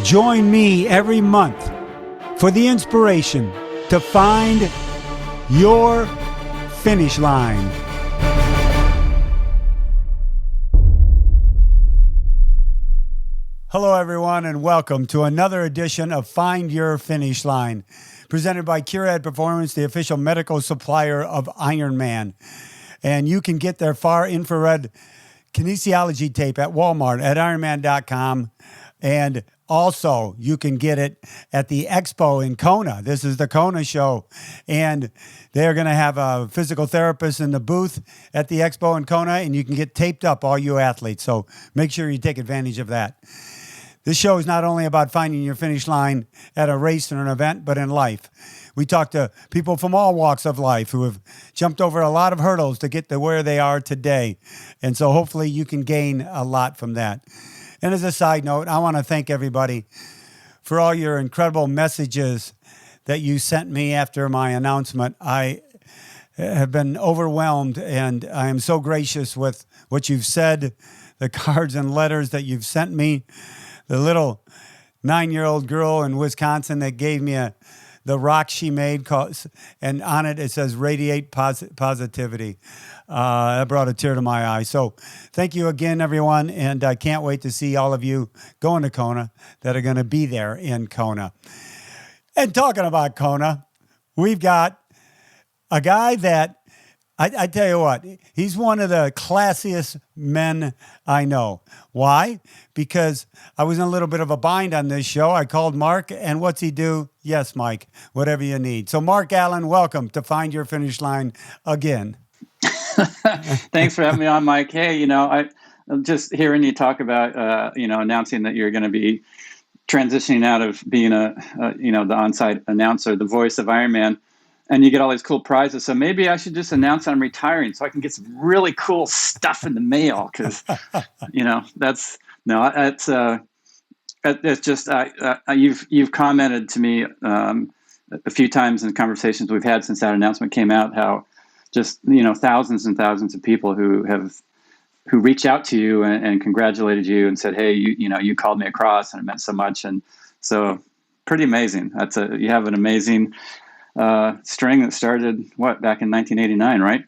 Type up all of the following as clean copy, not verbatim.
Join me every month for the inspiration to find your finish line. Hello, everyone, and welcome to another edition of Find Your Finish Line, presented by Curad Performance, the official medical supplier of IRONMAN. And you can get their far infrared kinesiology tape at Walmart at ironman.com. And also, you can get it at the expo in Kona. This is the Kona show. And they're going to have a physical therapist in the booth at the expo in Kona, and you can get taped up, all you athletes. So make sure you take advantage of that. This show is not only about finding your finish line at a race or an event, but in life. We talk to people from all walks of life who have jumped over a lot of hurdles to get to where they are today. And so hopefully you can gain a lot from that. And as a side note, I want to thank everybody for all your incredible messages that you sent me after my announcement. I have been overwhelmed, and I am so gracious with what you've said, the cards and letters that you've sent me. The little 9-year-old girl in Wisconsin that gave me the rock she made, and on it says radiate positivity. That brought a tear to my eye. So thank you again, everyone, and I can't wait to see all of you going to Kona that are going to be there in Kona. And talking about Kona, we've got a guy that, I tell you what, he's one of the classiest men I know. Why? Because I was in a little bit of a bind on this show. I called Mark, and what's he do? Yes, Mike, whatever you need. So Mark Allen, welcome to Find Your Finish Line again. Thanks for having me on, Mike. Hey, I'm just hearing you talk about, announcing that you're going to be transitioning out of being the on-site announcer, the voice of Ironman. And you get all these cool prizes. So maybe I should just announce I'm retiring so I can get some really cool stuff in the mail. Because, it's just, you've commented to me a few times in conversations we've had since that announcement came out, how just, thousands and thousands of people who reached out to you and congratulated you and said, hey, you called me across and it meant so much. And so pretty amazing. You have an amazing string that started back in 1989, right?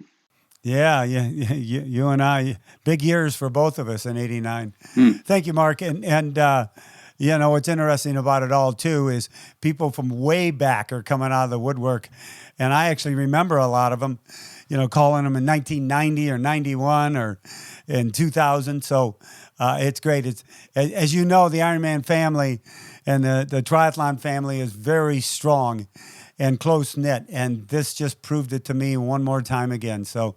Yeah. You and I, big years for both of us in '89. Thank you, Mark. And what's interesting about it all too is people from way back are coming out of the woodwork, and I actually remember a lot of them, calling them in 1990 or 91 or in 2000. So it's great. It's, as you know, the Ironman family and the triathlon family is very strong and close-knit, and this just proved it to me one more time again. So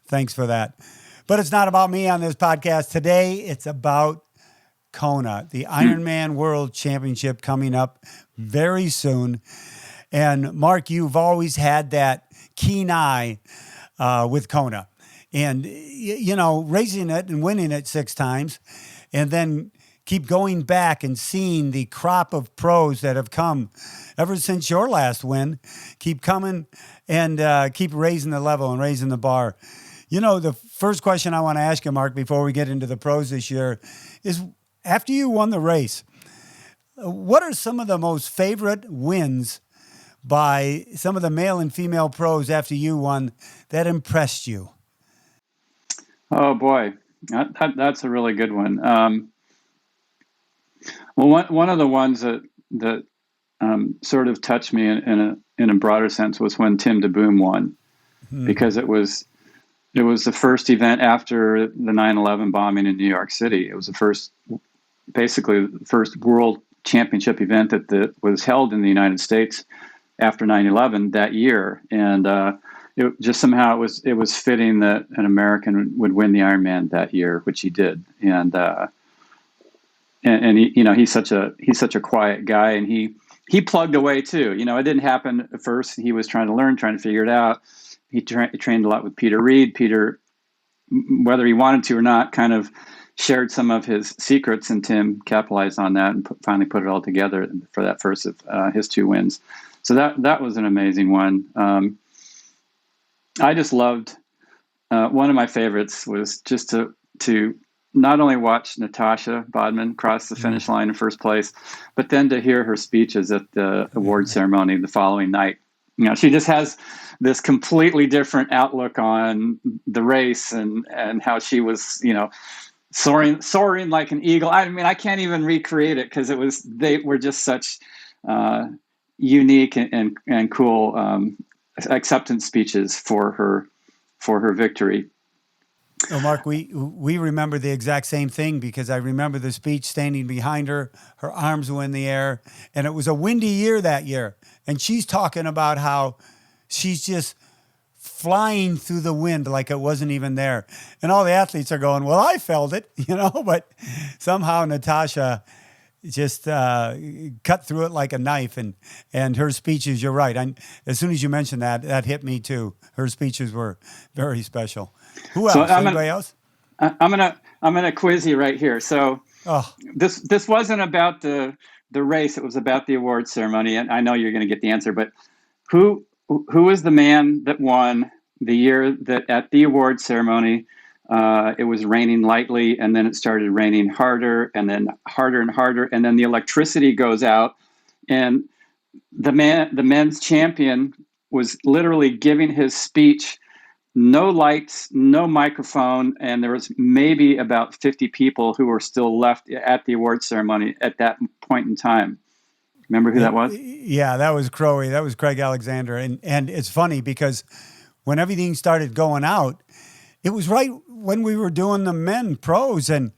thanks for that. But it's not about me on this podcast today. It's about Kona, the Ironman World Championship coming up very soon. And Mark, you've always had that keen eye with Kona. And, racing it and winning it 6 times, and then keep going back and seeing the crop of pros that have come ever since your last win, keep coming and keep raising the level and raising the bar. The first question I want to ask you, Mark, before we get into the pros this year is, after you won the race, what are some of the most favorite wins by some of the male and female pros after you won that impressed you? Oh, boy. That's a really good one. Well, one of the ones that sort of touched me in a broader sense was when Tim DeBoom won, because it was the first event after the 9/11 bombing in New York City. It was basically the first world championship event that was held in the United States after 9/11 that year, and it just somehow it was fitting that an American would win the Ironman that year, which he did, and he, he's such a quiet guy, and he plugged away too. It didn't happen at first. He was trying to learn, trying to figure it out. He trained a lot with Peter Reed. Peter, whether he wanted to or not, kind of shared some of his secrets, and Tim capitalized on that and finally put it all together for that first of his 2 wins. So that was an amazing one. I just loved, one of my favorites was just to not only watch Natasha Bodman cross the finish line in first place, but then to hear her speeches at the award ceremony the following night. She just has this completely different outlook on the race and how she was, soaring like an eagle. I mean, I can't even recreate it because they were just such unique and cool acceptance speeches for her victory. Oh, Mark, we remember the exact same thing because I remember the speech standing behind her. Her arms were in the air, and it was a windy year that year. And she's talking about how she's just flying through the wind like it wasn't even there. And all the athletes are going, well, I felt it, but somehow Natasha just cut through it like a knife. And her speeches, you're right. As soon as you mentioned that hit me too. Her speeches were very special. Who else? So Anybody else? I'm gonna quiz you right here. So this wasn't about the race; it was about the award ceremony. And I know you're going to get the answer, but who is the man that won the year that at the award ceremony it was raining lightly, and then it started raining harder, and then harder and harder, and then the electricity goes out, and the men's champion was literally giving his speech. No lights, no microphone, and there was maybe about 50 people who were still left at the award ceremony at that point in time. Remember who that was? Yeah, that was Crowy. That was Craig Alexander. And it's funny because when everything started going out, it was right when we were doing the men pros, and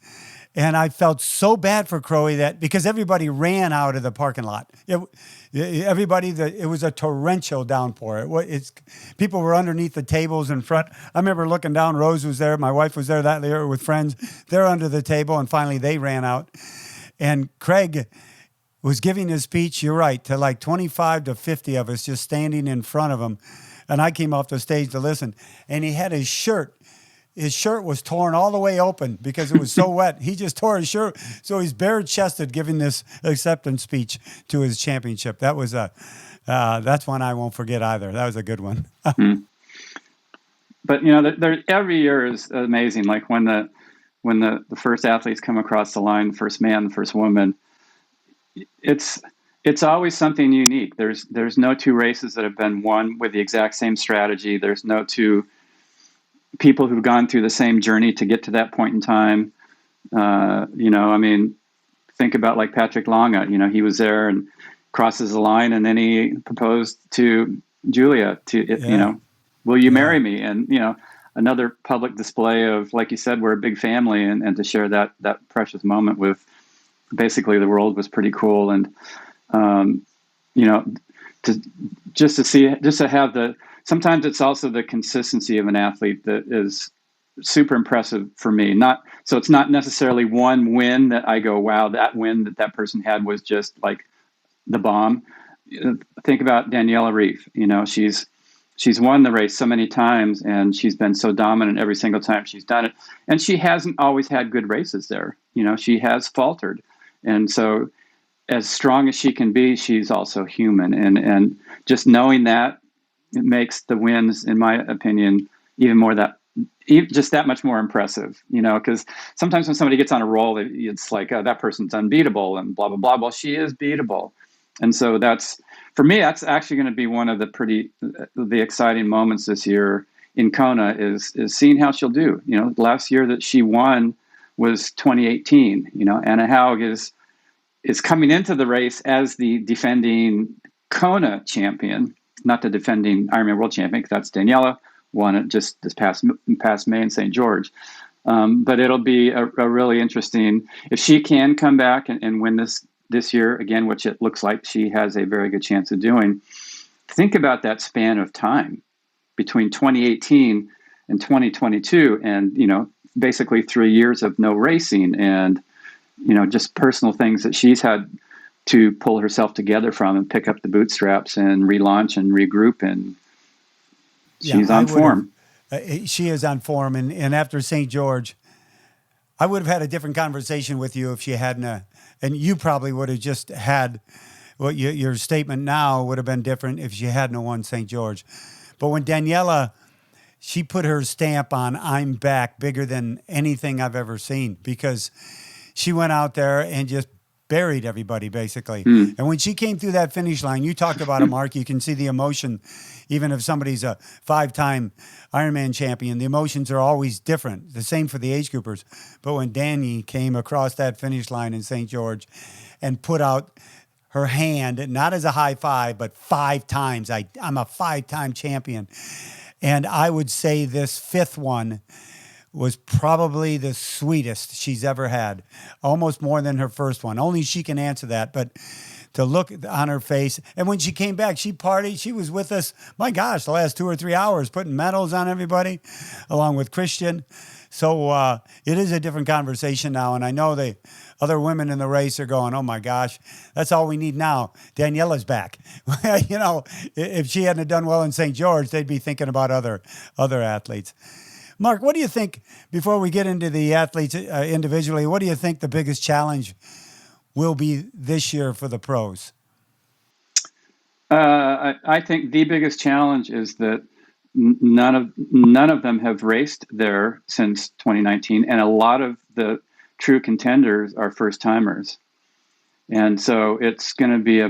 I felt so bad for Crowy because everybody ran out of the parking lot. It was a torrential downpour. People were underneath the tables in front. I remember looking down. Rose was there. My wife was there that year with friends. They're under the table, and finally they ran out. And Craig was giving his speech, you're right, to like 25 to 50 of us just standing in front of him. And I came off the stage to listen. And he had his shirt. His shirt was torn all the way open because it was so wet. He just tore his shirt. So he's bare-chested giving this acceptance speech to his championship. That was that's one I won't forget either. That was a good one. But, every year is amazing. Like when the first athletes come across the line, the first man, the first woman, it's always something unique. There's no two races that have been won with the exact same strategy. There's no two people who've gone through the same journey to get to that point in time. Think about like Patrick Lange. He was there and crosses the line, and then he proposed to Julia will you marry me? And another public display of, like you said, we're a big family, and to share that precious moment with basically the world was pretty cool. And to have sometimes it's also the consistency of an athlete that is super impressive for me. So it's not necessarily one win that I go, wow, that win that person had was just like the bomb. Think about Daniela Reef. She's won the race so many times, and she's been so dominant every single time she's done it. And she hasn't always had good races there. She has faltered. And so as strong as she can be, she's also human. And just knowing that, it makes the wins, in my opinion, just that much more impressive, because sometimes when somebody gets on a roll, it's like, oh, that person's unbeatable and blah, blah, blah. Well, she is beatable. And so for me, that's actually going to be one of the exciting moments this year in Kona is seeing how she'll do. Last year that she won was 2018. Anna Haug is coming into the race as the defending Kona champion, not the defending Ironman world champion, because that's Daniela, won it just this past May in St. George. But it'll be a really interesting, if she can come back and win this year again, which it looks like she has a very good chance of doing. Think about that span of time between 2018 and 2022, and basically 3 years of no racing, and just personal things that she's had to pull herself together from and pick up the bootstraps and relaunch and regroup, and she's on form. She is on form, and after St. George, I would have had a different conversation with you if she hadn't, and you probably would have just had your statement now would have been different if she hadn't won St. George. But when Daniela, she put her stamp on I'm back bigger than anything I've ever seen, because she went out there and just buried everybody, basically. Mm. And when she came through that finish line, you talked about it, Mark, you can see the emotion. Even if somebody's a 5-time Ironman champion, the emotions are always different. The same for the age groupers. But when Danny came across that finish line in St. George and put out her hand, not as a high five, but 5 times, I'm a 5-time champion. And I would say this 5th one was probably the sweetest she's ever had, almost more than her first one. Only she can answer that, but to look on her face. And when she came back, she partied. She was with us, my gosh, the last 2 or 3 hours, putting medals on everybody, along with Christian. So it is a different conversation now. And I know the other women in the race are going, oh my gosh, that's all we need now. Daniela's back. You know, if she hadn't done well in St. George, they'd be thinking about other athletes. Mark, what do you think, before we get into the athletes individually, what do you think the biggest challenge will be this year for the pros? I think the biggest challenge is that none of them have raced there since 2019, and a lot of the true contenders are first timers, and so it's going to be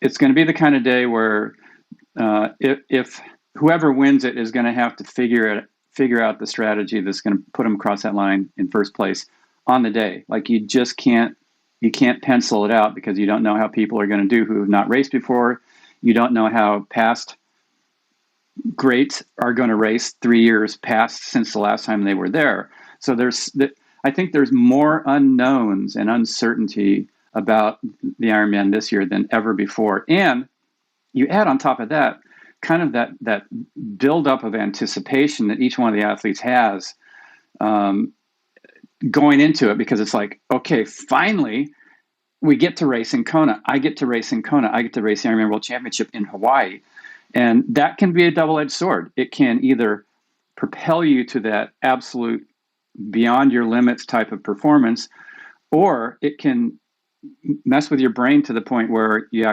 it's going to be the kind of day where if whoever wins it is going to have to figure out the strategy that's going to put them across that line in first place on the day. Like, you just can't pencil it out, because you don't know how people are going to do who have not raced before. You don't know how past greats are going to race 3 years past since the last time they were there. So I think there's more unknowns and uncertainty about the Ironman this year than ever before. And you add on top of that kind of that buildup of anticipation that each one of the athletes has going into it, because it's like, okay, finally we get to race in Kona. I get to race in Kona. I get to race the Ironman World Championship in Hawaii. And that can be a double-edged sword. It can either propel you to that absolute beyond your limits type of performance, or it can mess with your brain to the point where you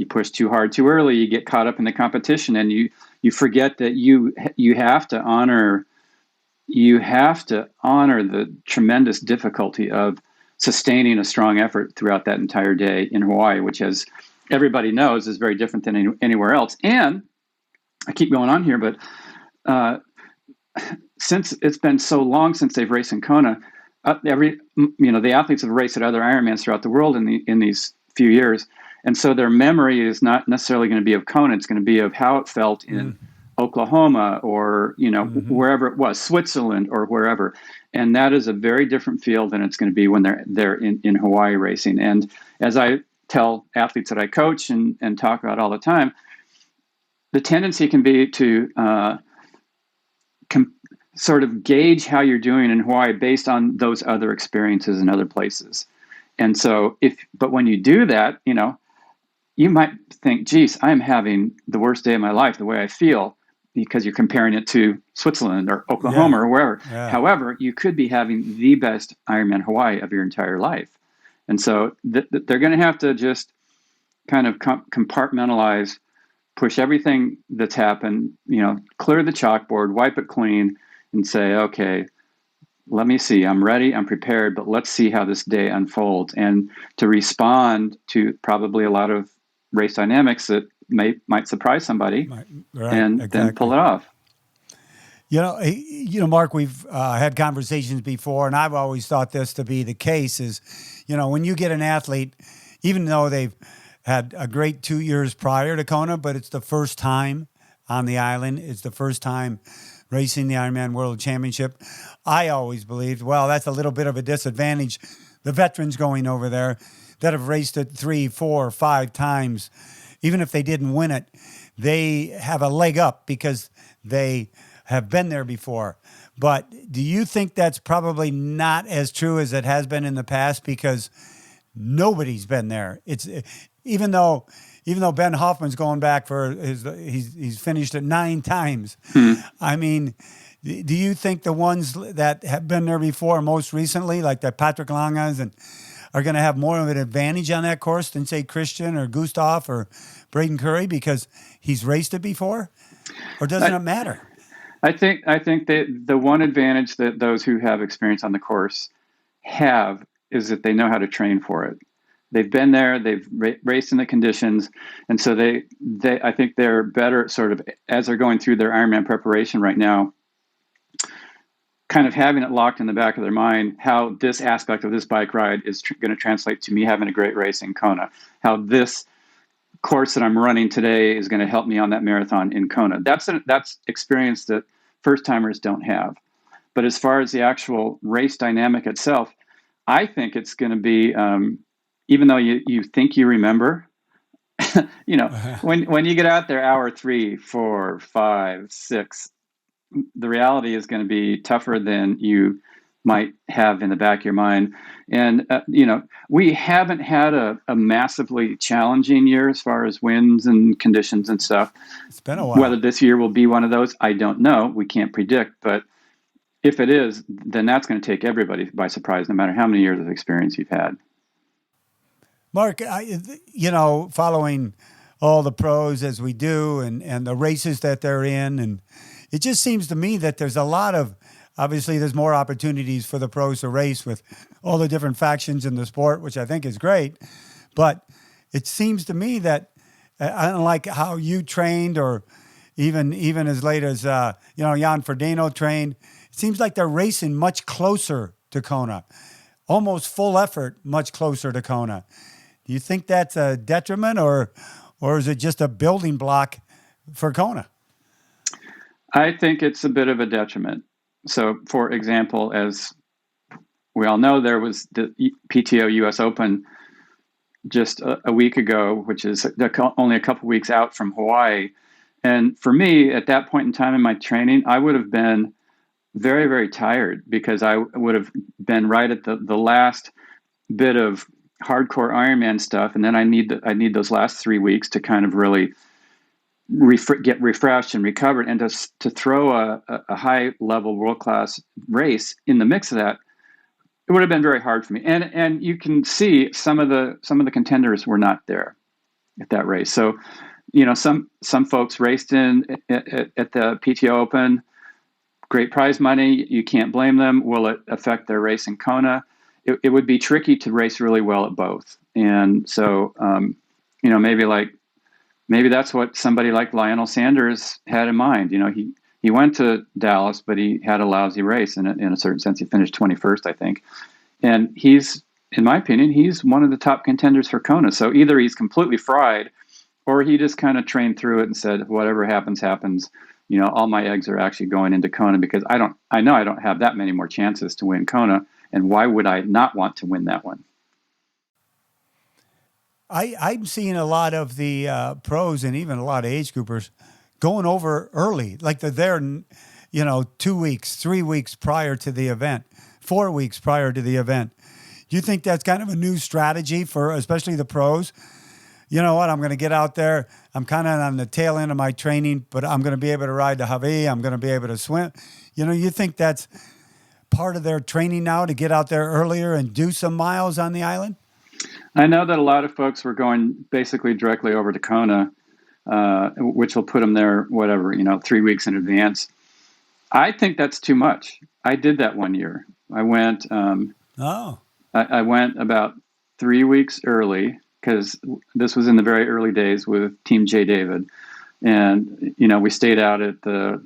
push too hard too early, you get caught up in the competition, and you forget that you have to honor the tremendous difficulty of sustaining a strong effort throughout that entire day in Hawaii, which, as everybody knows, is very different than anywhere else. And I keep going on here, but since it's been so long since they've raced in Kona, the athletes have raced at other Ironmans throughout the world in these few years. And so their memory is not necessarily going to be of Kona. It's going to be of how it felt in Oklahoma, or, wherever it was, Switzerland or wherever. And that is a very different feel than it's going to be when they're in Hawaii racing. And as I tell athletes that I coach and talk about all the time, the tendency can be to sort of gauge how you're doing in Hawaii based on those other experiences in other places. And so but when you do that, you might think, geez, I'm having the worst day of my life, the way I feel, because you're comparing it to Switzerland or Oklahoma or wherever. Yeah. However, you could be having the best Ironman Hawaii of your entire life. And so they're going to have to just kind of compartmentalize, push everything that's happened, clear the chalkboard, wipe it clean, and say, okay, let me see, I'm ready, I'm prepared, but let's see how this day unfolds, and to respond to probably a lot of race dynamics that might surprise somebody, and exactly. Then pull it off. Mark, we've had conversations before, and I've always thought this to be the case is, when you get an athlete, even though they've had a great 2 years prior to Kona, but it's the first time on the island, it's the first time racing the Ironman World Championship. I always believed, well, that's a little bit of a disadvantage. The veterans going over there that have raced it 3, 4, 5 times, even if they didn't win it, they have a leg up because they have been there before. But do you think that's probably not as true as it has been in the past, because nobody's been there? It's even though Ben Hoffman's going back for he's finished it 9 times. I mean, do you think the ones that have been there before, most recently, like the Patrick Langas, are going to have more of an advantage on that course than, say, Christian or Gustav or Braden Curry because he's raced it before, or doesn't it matter? I think that the one advantage that those who have experience on the course have is that they know how to train for it. They've been there, they've raced in the conditions, and so they I think they're better sort of as they're going through their Ironman preparation right now, kind of having it locked in the back of their mind how this aspect of this bike ride is going to translate to me having a great race in Kona, how this course that I'm running today is going to help me on that marathon in Kona. That's experience that first timers don't have. But as far as the actual race dynamic itself, I think it's going to be, even though you think you remember, when you get out there hour 3, 4, 5, 6, the reality is going to be tougher than you might have in the back of your mind. And, we haven't had a massively challenging year as far as winds and conditions and stuff. It's been a while. Whether this year will be one of those, I don't know. We can't predict. But if it is, then that's going to take everybody by surprise, no matter how many years of experience you've had. Mark, following all the pros as we do and the races that they're in, and it just seems to me that there's a lot of, obviously there's more opportunities for the pros to race with all the different factions in the sport, which I think is great. But it seems to me that, unlike how you trained or even as late as, Jan Frodeno trained, it seems like they're racing much closer to Kona, almost full effort, much closer to Kona. Do you think that's a detriment or is it just a building block for Kona? I think it's a bit of a detriment. So, for example, as we all know, there was the PTO US Open just a week ago, which is only a couple weeks out from Hawaii. And for me, at that point in time in my training, I would have been very, very tired because I would have been right at the last bit of hardcore Ironman stuff. And then I need those last 3 weeks to kind of really get refreshed and recovered, and to throw a high level world-class race in the mix of that, it would have been very hard for me. And you can see some of the contenders were not there at that race. So, some folks raced at the PTO Open, great prize money. You can't blame them. Will it affect their race in Kona? It would be tricky to race really well at both. And so, maybe that's what somebody like Lionel Sanders had in mind. He went to Dallas, but he had a lousy race in a certain sense. He finished 21st, I think. And he's, in my opinion, he's one of the top contenders for Kona. So either he's completely fried or he just kind of trained through it and said, whatever happens, happens. All my eggs are actually going into Kona because I know I don't have that many more chances to win Kona. And why would I not want to win that one? I'm seeing a lot of the pros and even a lot of age groupers going over early, like they're there, 2 weeks, 3 weeks prior to the event, 4 weeks prior to the event. Do you think that's kind of a new strategy for especially the pros? You know what? I'm going to get out there. I'm kind of on the tail end of my training, but I'm going to be able to ride to Hawaii. I'm going to be able to swim. You think that's part of their training now to get out there earlier and do some miles on the island? I know that a lot of folks were going basically directly over to Kona, which will put them there, 3 weeks in advance. I think that's too much. I did that one year. I went. I went about 3 weeks early because this was in the very early days with Team J. David, and we stayed out at in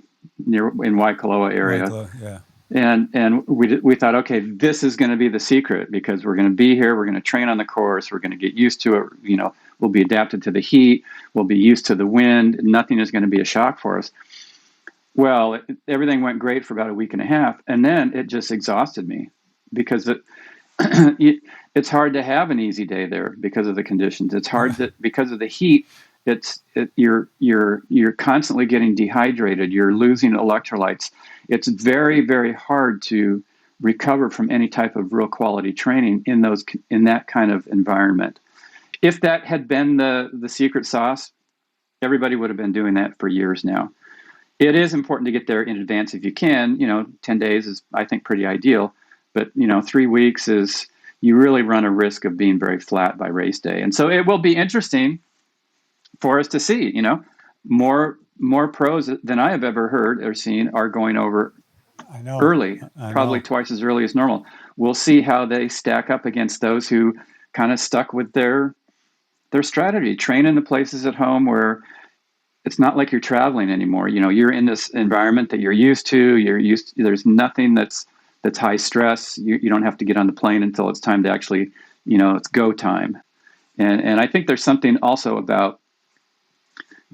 Waikoloa area. Yeah. And we thought, okay, this is going to be the secret because we're going to be here. We're going to train on the course. We're going to get used to it. We'll be adapted to the heat. We'll be used to the wind. Nothing is going to be a shock for us. Well, everything went great for about a week and a half. And then it just exhausted me because it's hard to have an easy day there because of the conditions. It's hard because of the heat. You're constantly getting dehydrated. You're losing electrolytes. It's very, very hard to recover from any type of real quality training in that kind of environment. If that had been the secret sauce, everybody would have been doing that for years now. It is important to get there in advance if you can. 10 days is, I think, pretty ideal. But 3 weeks is, you really run a risk of being very flat by race day. And so it will be interesting for us to see. More pros than I have ever heard or seen are going over I know. early, I probably know. twice as early as normal. We'll see how they stack up against those who kind of stuck with their strategy, train in the places at home where it's not like you're traveling anymore. You're in this environment that you're used to. There's nothing that's high stress. You don't have to get on the plane until it's time to actually, it's go time. And I think there's something also about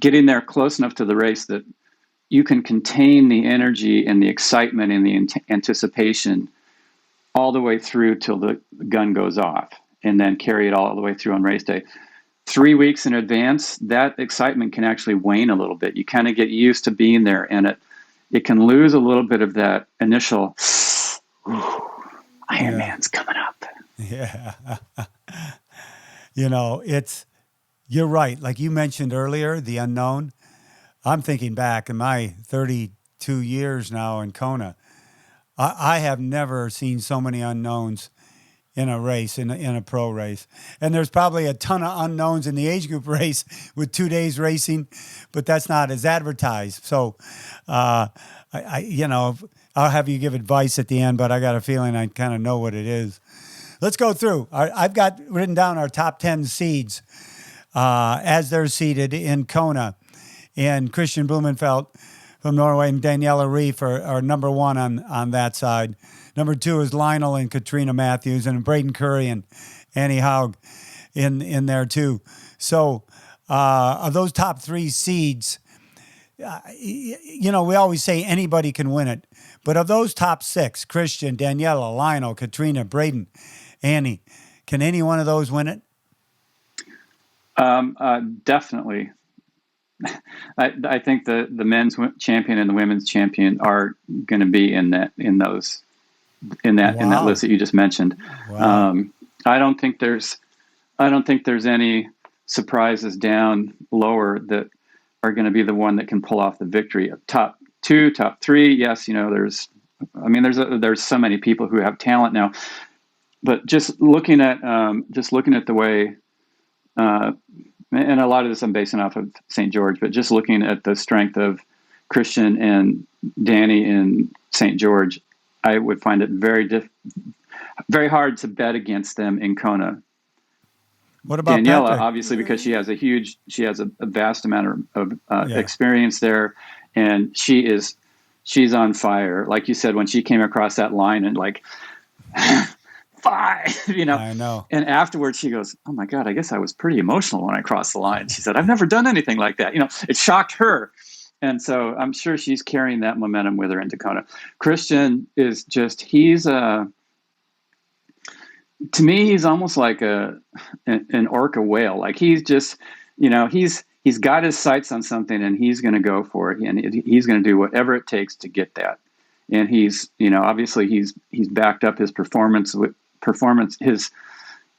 getting there close enough to the race that you can contain the energy and the excitement and the anticipation all the way through till the gun goes off, and then carry it all the way through on race day. 3 weeks in advance, that excitement can actually wane a little bit. You kind of get used to being there, and it can lose a little bit of that initial, Ironman's coming up. Yeah. You're right. Like you mentioned earlier, the unknown. I'm thinking back in my 32 years now in Kona. I have never seen so many unknowns in a race, in a pro race. And there's probably a ton of unknowns in the age group race with 2 days racing, but that's not as advertised. So, I'll have you give advice at the end, but I got a feeling I kind of know what it is. Let's go through. I've got written down our top 10 seeds as they're seated in Kona. And Christian Blumenfeld from Norway and Daniela Reef are number one on that side. Number two is Lionel and Katrina Matthews, and Braden Curry and Annie Haug in there too. So of those top 3 seeds, we always say anybody can win it. But of those top 6, Christian, Daniela, Lionel, Katrina, Braden, Annie, can any one of those win it? Definitely. I think the men's champion and the women's champion are going to be in that list that you just mentioned. Wow. I don't think there's any surprises down lower that are going to be the one that can pull off the victory. Top 2, top 3, yes, there's so many people who have talent now, but just looking at the way. And a lot of this I'm basing off of St. George, but just looking at the strength of Christian and Danny in St. George, I would find it very hard to bet against them in Kona. What about Daniela? Patrick? Obviously, because she has a vast amount of experience there, and she's on fire. Like you said, when she came across that line and like. 5, I know. And afterwards she goes, "Oh my God, I guess I was pretty emotional when I crossed the line." She said, "I've never done anything like that." It shocked her. And so I'm sure she's carrying that momentum with her into Kona. Christian is to me, he's almost like an orca whale. Like he's just, he's got his sights on something and he's going to go for it. And he's going to do whatever it takes to get that. And he's, obviously he's backed up his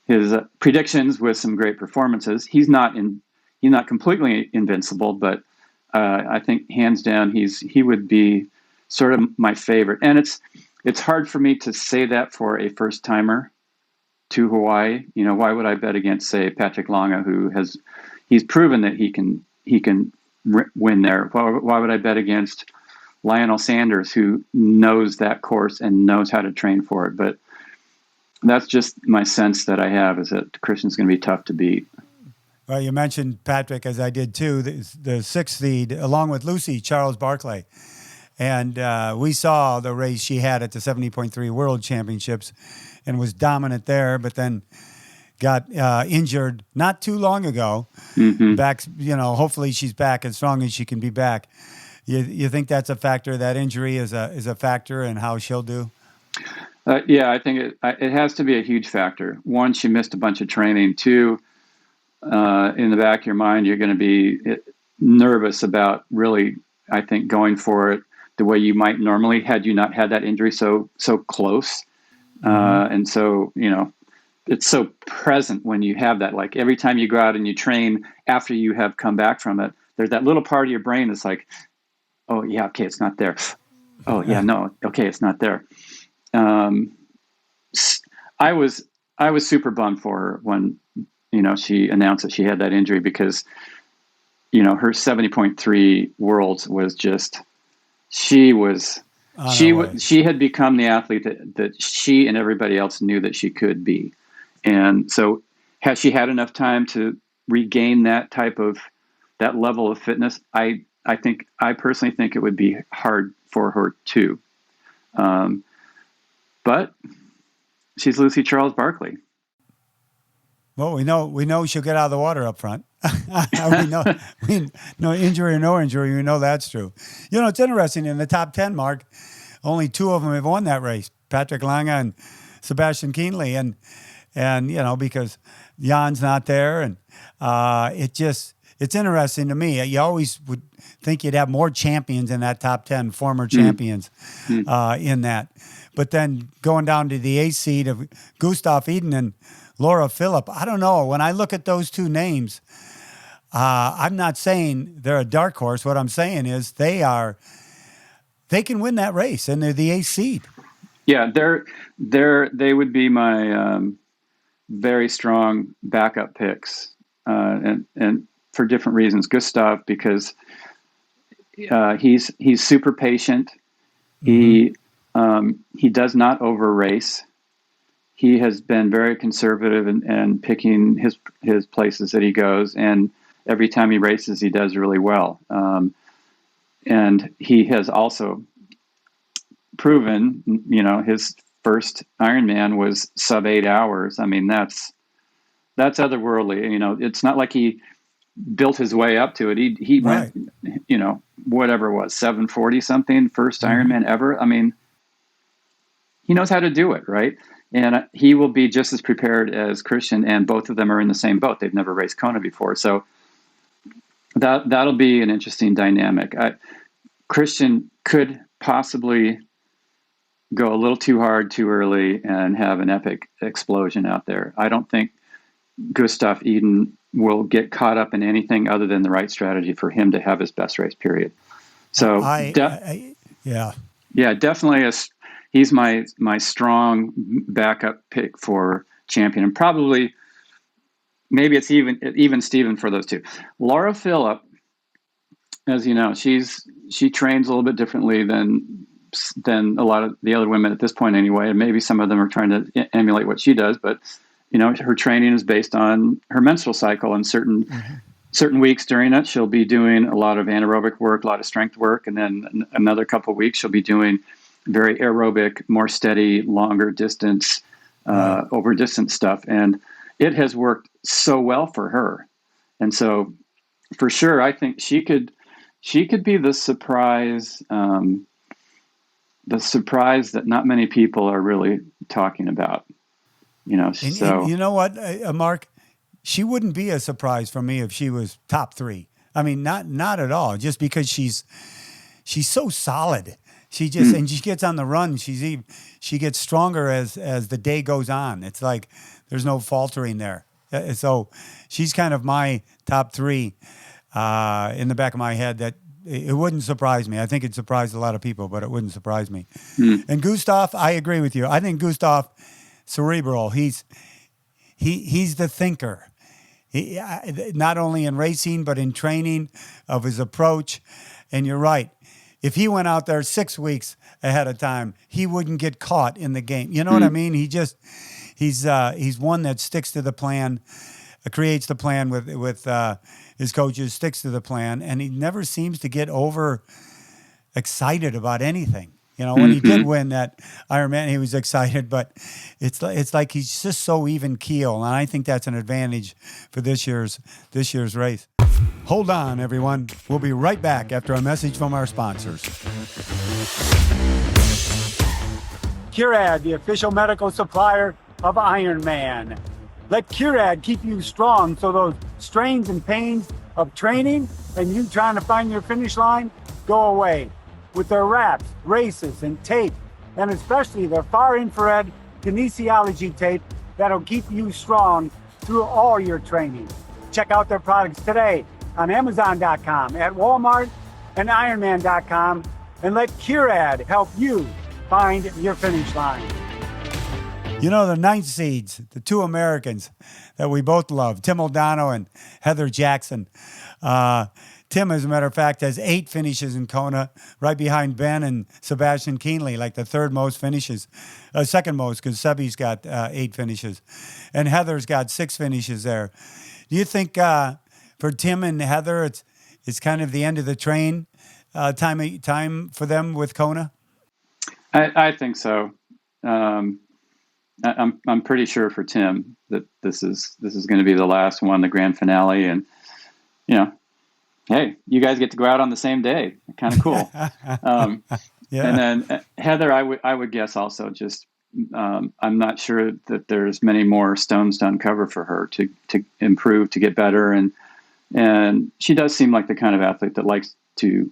his predictions with some great performances. He's not completely invincible, but I think hands down he would be sort of my favorite. And it's hard for me to say that for a first timer to Hawaii. Why would I bet against, say, Patrick Longa, he's proven that he can win there? Why would I bet against Lionel Sanders, who knows that course and knows how to train for it? But that's just my sense that I have, is that Christian's going to be tough to beat. Well, you mentioned Patrick, as I did too, the 6th seed, along with Lucy Charles Barclay. And we saw the race she had at the 70.3 World Championships and was dominant there, but then got injured not too long ago. Mm-hmm. Back, hopefully she's back as strong as she can be back. You think that's a factor? That injury is a factor in how she'll do? Yeah, I think it has to be a huge factor. 1, she missed a bunch of training. 2, in the back of your mind, you're going to be nervous about really, I think, going for it the way you might normally had you not had that injury so close. Mm-hmm. And so, it's so present when you have that. Like every time you go out and you train after you have come back from it, there's that little part of your brain that's like, oh yeah, okay, it's not there. Oh yeah, no, okay, it's not there. I was super bummed for her when she announced that she had that injury, because her 70.3 worlds was just, she had become the athlete that she and everybody else knew that she could be. And so has she had enough time to regain that level of fitness? I personally think it would be hard for her too. But she's Lucy Charles Barkley. Well, we know she'll get out of the water up front. No injury or no injury, we know that's true. It's interesting, in the top 10, Mark, only 2 of them have won that race, Patrick Lange and Sebastian Kienle. And because Jan's not there, and it's interesting to me. You always would think you'd have more champions in that top 10, former champions in that. But then going down to the 8th seed of Gustav Eden and Laura Phillip, I don't know. When I look at those 2 names, I'm not saying they're a dark horse. What I'm saying is they can win that race, and they're the 8th seed. Yeah, they would be my very strong backup picks, and for different reasons. Gustav, because he's super patient. He does not over race. He has been very conservative and picking his places that he goes, and every time he races, he does really well. And he has also proven, his first Ironman was sub 8 hours. I mean, that's otherworldly. It's not like he built his way up to it. He right. went, whatever it was, 740 something, first Ironman ever. I mean, he knows how to do it, right? And he will be just as prepared as Christian, and both of them are in the same boat. They've never raced Kona before. So that'll be an interesting dynamic. Christian could possibly go a little too hard too early and have an epic explosion out there. I don't think Gustav Eden will get caught up in anything other than the right strategy for him to have his best race period. So definitely he's my strong backup pick for champion, and probably maybe it's even Steven for those 2. Laura Phillip, as you know, she trains a little bit differently than a lot of the other women at this point anyway, and maybe some of them are trying to emulate what she does, but her training is based on her menstrual cycle, and certain weeks during it she'll be doing a lot of anaerobic work, a lot of strength work, and then another couple of weeks she'll be doing very aerobic, more steady, longer distance, over distance stuff. And it has worked so well for her. And so for sure, I think she could be the surprise that not many people are really talking about, And you know what, Mark, she wouldn't be a surprise for me if she was top 3. I mean, not at all, just because she's so solid. She just and she gets on the run. She gets stronger as the day goes on. It's like there's no faltering there. So she's kind of my top 3 in the back of my head. That it wouldn't surprise me. I think it surprised a lot of people, but it wouldn't surprise me. And Gustav, I agree with you. I think Gustav, cerebral. He's the thinker. He, not only in racing but in training of his approach. And you're right. If he went out there 6 weeks ahead of time, he wouldn't get caught in the game. You know what I mean? He's one that sticks to the plan, creates the plan with his coaches, sticks to the plan, and he never seems to get over excited about anything. When he did win that Ironman, he was excited, but it's like he's just so even keel, and I think that's an advantage for this year's race. Hold on, everyone. We'll be right back after a message from our sponsors. Curad, the official medical supplier of Ironman. Let Curad keep you strong so those strains and pains of training and you trying to find your finish line go away. With their wraps, races, and tape, and especially their far infrared kinesiology tape that'll keep you strong through all your training. Check out their products today on Amazon.com, at Walmart, and Ironman.com, and let Curad help you find your finish line. You know, the ninth seeds, the two Americans that we both love, Tim O'Donnell and Heather Jackson. Tim, as a matter of fact, has 8 finishes in Kona, right behind Ben and Sebastian Kienle, like the third most finishes. Second most, because Sebi's got 8 finishes. And Heather's got 6 finishes there. Do you think for Tim and Heather, it's kind of the end of the train time for them with Kona? I think so. I'm pretty sure for Tim that this is going to be the last one, the grand finale, and hey, you guys get to go out on the same day. Kind of cool. Yeah. And then Heather, I would guess also just I'm not sure that there's many more stones to uncover for her to improve, to get better, and she does seem like the kind of athlete that likes to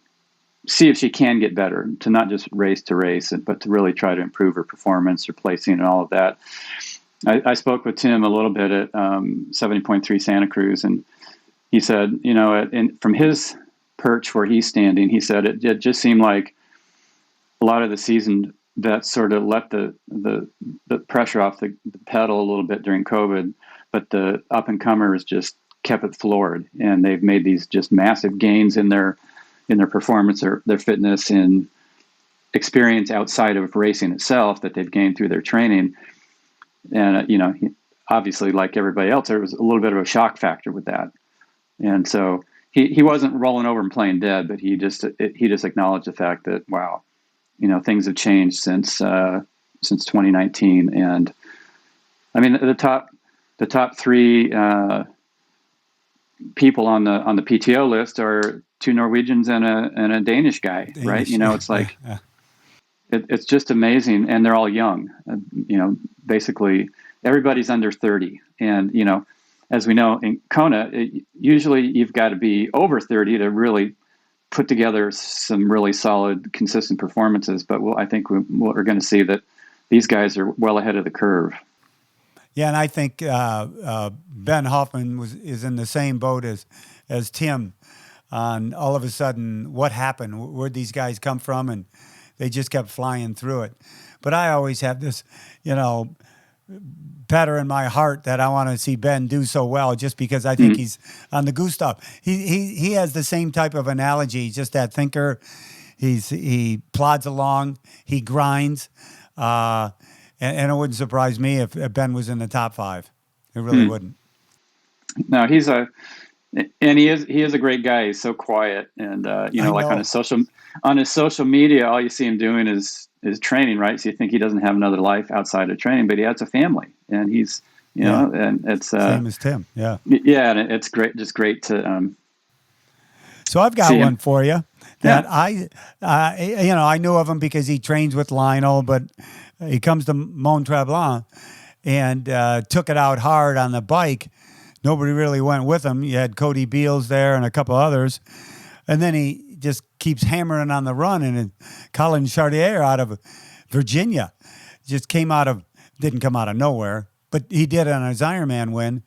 see if she can get better, to not just race to race, but to really try to improve her performance, her placing, and all of that. I spoke with Tim a little bit at 70.3 Santa Cruz, and he said, from his perch where he's standing, he said it just seemed like a lot of the seasoned vets sort of let the pressure off the pedal a little bit during COVID, but the up-and-comers just kept it floored, and they've made these just massive gains in their performance or their fitness and experience outside of racing itself that they've gained through their training. And, obviously, like everybody else, there was a little bit of a shock factor with that. And so he wasn't rolling over and playing dead, but he just acknowledged the fact that, wow, things have changed since 2019. And I mean, the top 3 people on the PTO list are 2 Norwegians and a Danish guy, right? It's like, it's just amazing. And they're all young, basically everybody's under 30. And, as we know in Kona, usually you've got to be over 30 to really put together some really solid, consistent performances. But I think we're going to see that these guys are well ahead of the curve. Yeah, and I think Ben Hoffman is in the same boat as Tim. On all of a sudden, what happened? Where'd these guys come from? And they just kept flying through it. But I always have this, patter in my heart that I want to see Ben do so well, just because I think he's on the Gustav. He has the same type of analogy. He's just that thinker. He plods along. He grinds. And it wouldn't surprise me if Ben was in the top 5. It really wouldn't. No, he is a great guy. He's so quiet, and like on his social media, all you see him doing is training, right? So you think he doesn't have another life outside of training, but he has a family, and he's and it's same as Tim. Yeah, and it's great, just great to. So I've got one for you that I knew of him because he trains with Lionel, but he comes to Mont Tremblant and took it out hard on the bike. Nobody really went with him. You had Cody Beals there and a couple others. And then he just keeps hammering on the run. And Colin Chartier out of Virginia just didn't come out of nowhere, but he did on his Ironman win.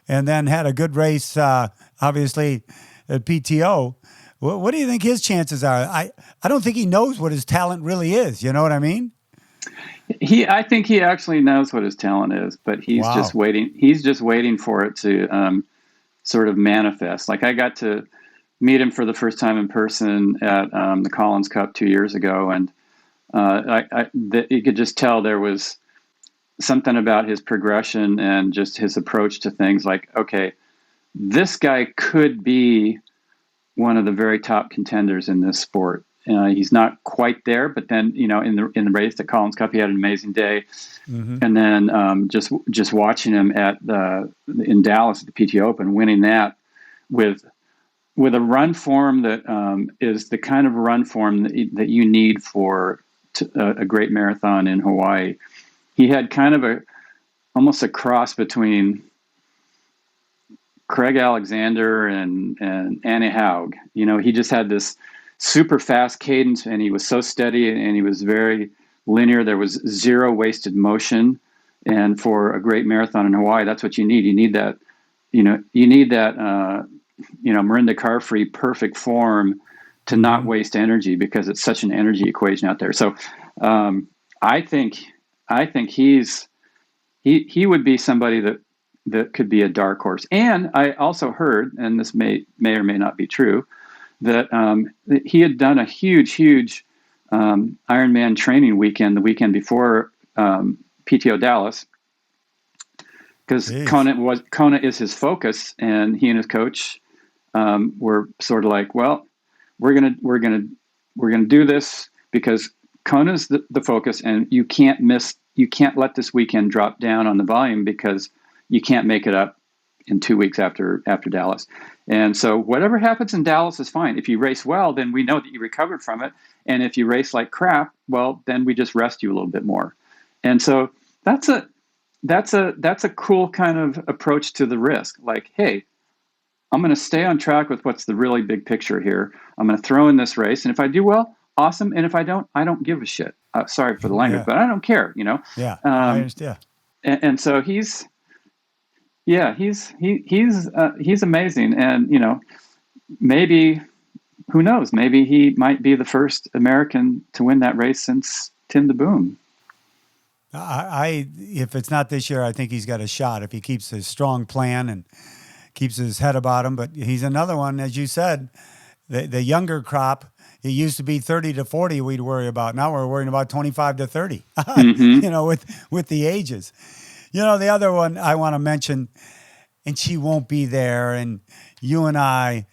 And then had a good race, obviously, at PTO. What do you think his chances are? I don't think he knows what his talent really is. You know what I mean? I think he actually knows what his talent is, but he's just waiting. He's just waiting for it to sort of manifest. Like I got to meet him for the first time in person at the Collins Cup 2 years ago, and you could just tell there was something about his progression and just his approach to things. Like, okay, this guy could be one of the very top contenders in this sport. He's not quite there, but then in the race at Collins Cup, he had an amazing day, and then just watching him in Dallas at the PT Open, winning that with a run form that is the kind of run form that you need for a great marathon in Hawaii. He had kind of almost a cross between Craig Alexander and Annie Haug. He just had this super fast cadence, and he was so steady, and he was very linear. There was zero wasted motion. And for a great marathon in Hawaii, that's what you need. You need that, Marinda Carfree perfect form to not waste energy, because it's such an energy equation out there. So I think he's he would be somebody that could be a dark horse. And I also heard, and this may or may not be true, that he had done a huge Ironman training weekend the weekend before PTO Dallas, because Kona is his focus, and he and his coach were sort of like, well, we're gonna do this because Kona's the focus, and you can't let this weekend drop down on the volume because you can't make it up in 2 weeks after Dallas. And so whatever happens in Dallas is fine. If you race well, then we know that you recovered from it. And if you race like crap, well, then we just rest you a little bit more. And so that's a cool kind of approach to the risk. Like, hey, I'm going to stay on track with what's the really big picture here. I'm going to throw in this race. And if I do well, awesome. And if I don't give a shit. Sorry for the language, but I don't care, Yeah, I understand. And so he's amazing. And, maybe, who knows, maybe he might be the first American to win that race since Tim DeBoom. If it's not this year, I think he's got a shot if he keeps his strong plan and keeps his head about him. But he's another one, as you said, the younger crop. It used to be 30 to 40 we'd worry about. Now we're worrying about 25 to 30, with the ages. The other one I want to mention, and she won't be there, and you and I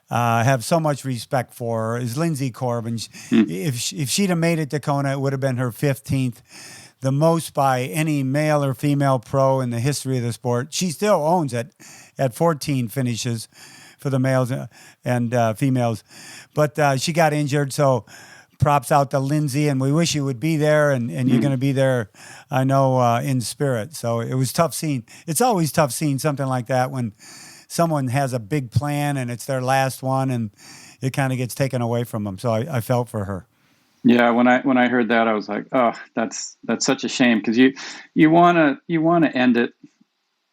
have so much respect for her, is Lindsay Corbin. If she'd have made it to Kona, it would have been her 15th, the most by any male or female pro in the history of the sport. She still owns it at 14 finishes for the males and females. But she got injured, so props out to Lindsay, and we wish you would be there, and you're going to be there, I know, in spirit. So it was tough seeing. It's always tough seeing something like that when someone has a big plan and it's their last one, and it kind of gets taken away from them. So I felt for her. Yeah, when I heard that, I was like, oh, that's such a shame, because you want to end it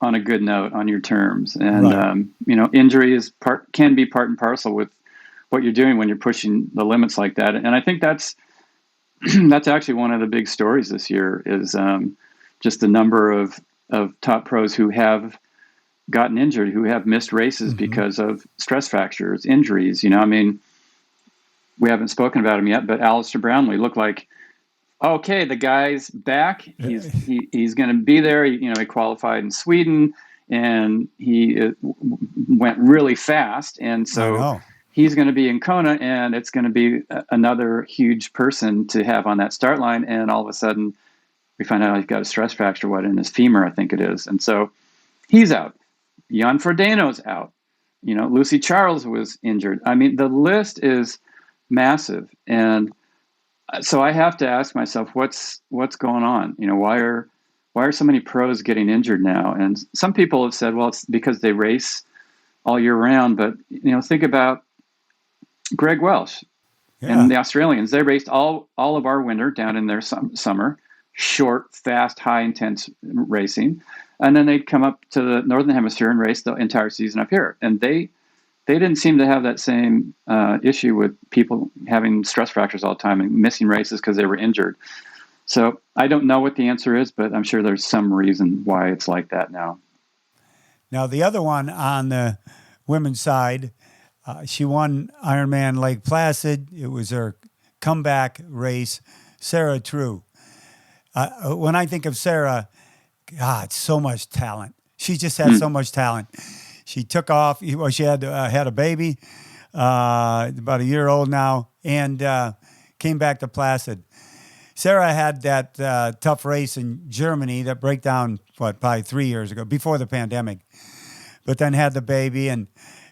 on a good note, on your terms, and right. Injury can be part and parcel with what you're doing when you're pushing the limits like that. And I think that's actually one of the big stories this year is just the number of top pros who have gotten injured, who have missed races because of stress fractures, injuries. We haven't spoken about him yet, but Alistair Brownlee looked like, okay, the guy's back. He's going to be there. He qualified in Sweden, and he went really fast. And so he's going to be in Kona, and it's going to be another huge person to have on that start line. And all of a sudden, we find out he's got a stress fracture, in his femur, I think it is. And so he's out. Jan Frodeno's out. Lucy Charles was injured. The list is massive. And so I have to ask myself, what's going on? Why are so many pros getting injured now? And some people have said, well, it's because they race all year round. But, think about Greg Welsh and the Australians. They raced all of our winter down in their summer, short, fast, high intense racing. And then they'd come up to the Northern Hemisphere and race the entire season up here. And they didn't seem to have that same issue with people having stress fractures all the time and missing races because they were injured. So I don't know what the answer is, but I'm sure there's some reason why it's like that now. Now, the other one on the women's side, she won Ironman Lake Placid. It was her comeback race, Sarah True. When I think of Sarah, God, so much talent. She just had so much talent. She took off. She had a baby, about a year old now, and came back to Placid. Sarah had that tough race in Germany, that breakdown, probably 3 years ago, before the pandemic. But then had the baby, and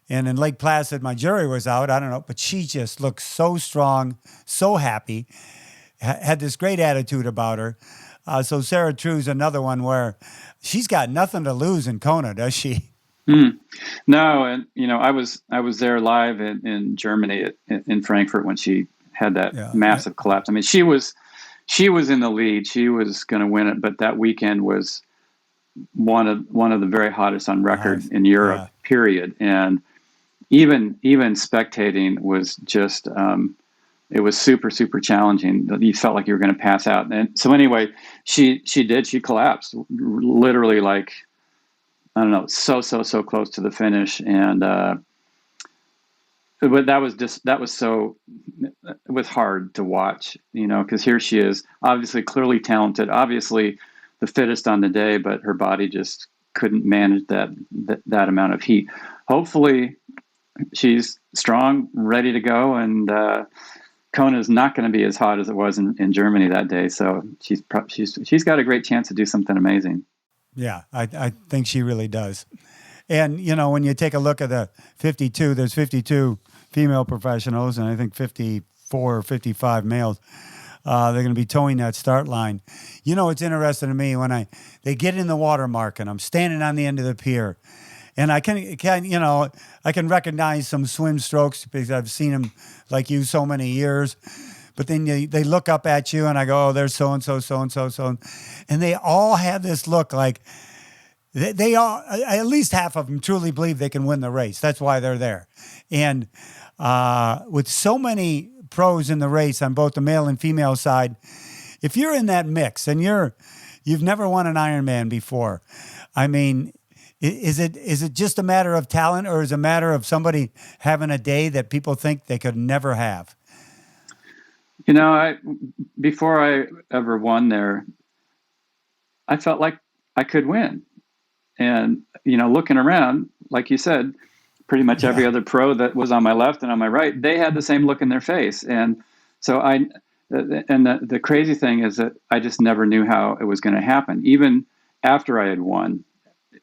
in Lake Placid, my jury was out. I don't know, but she just looked so strong, so happy, had this great attitude about her. So Sarah True's another one where she's got nothing to lose in Kona, does she? No, and I was there live in Germany in Frankfurt when she had that massive collapse. She was in the lead. She was going to win it, but that weekend was one of the very hottest on record in Europe. Period. And even spectating was just it was super, super challenging. You felt like you were going to pass out. And so anyway, she collapsed, literally, like, I don't know, so close to the finish. And, but it was hard to watch, because here she is, obviously clearly talented, obviously the fittest on the day, but her body just couldn't manage that amount of heat. Hopefully she's strong, ready to go, and Kona is not going to be as hot as it was in Germany that day. So she's got a great chance to do something amazing. Yeah, I think she really does. And, when you take a look at the 52, there's 52 female professionals, and I think 54 or 55 males. They're going to be towing that start line. It's interesting to me when they get in the water mark, and I'm standing on the end of the pier, and I can recognize some swim strokes because I've seen them like you so many years. But then they look up at you, and I go, oh, there's so-and-so, so-and-so, so. And they all have this look like they all, at least half of them truly believe they can win the race. That's why they're there. And with so many pros in the race on both the male and female side, if you're in that mix and you've never won an Ironman before, I mean, is it just a matter of talent, or is it a matter of somebody having a day that people think they could never have? Before I ever won there, I felt like I could win. And, looking around, like you said, pretty much every other pro that was on my left and on my right, they had the same look in their face. And so the crazy thing is that I just never knew how it was going to happen. Even after I had won,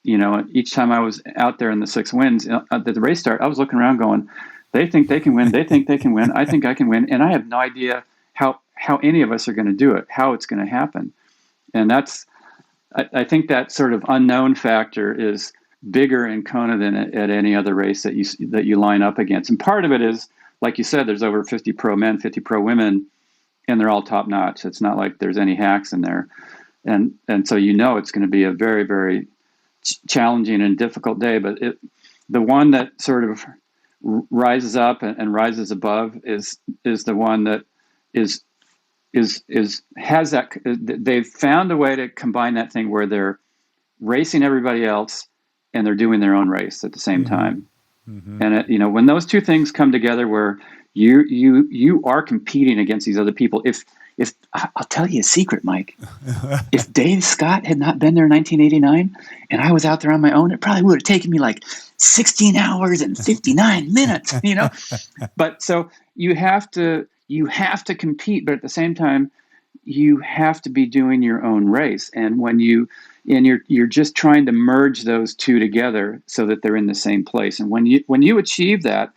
each time I was out there in the 6 wins at the race start, I was looking around going, they think they can win. They think they can win. I think I can win. And I have no idea how any of us are going to do it, how it's going to happen. And I think that sort of unknown factor is bigger in Kona than at any other race that you line up against. And part of it is, like you said, there's over 50 pro men, 50 pro women, and they're all top notch. It's not like there's any hacks in there. And so it's going to be a very, very challenging and difficult day. But the one that sort of rises up and rises above is the one that has that. They've found a way to combine that thing where they're racing everybody else and they're doing their own race at the same time. Mm-hmm. And when those two things come together, where you are competing against these other people. If I'll tell you a secret, Mike, if Dave Scott had not been there in 1989 and I was out there on my own, it probably would have taken me like 16 hours and 59 minutes, But so you have to compete, but at the same time, you have to be doing your own race. And when you're just trying to merge those two together so that they're in the same place. And when you achieve that,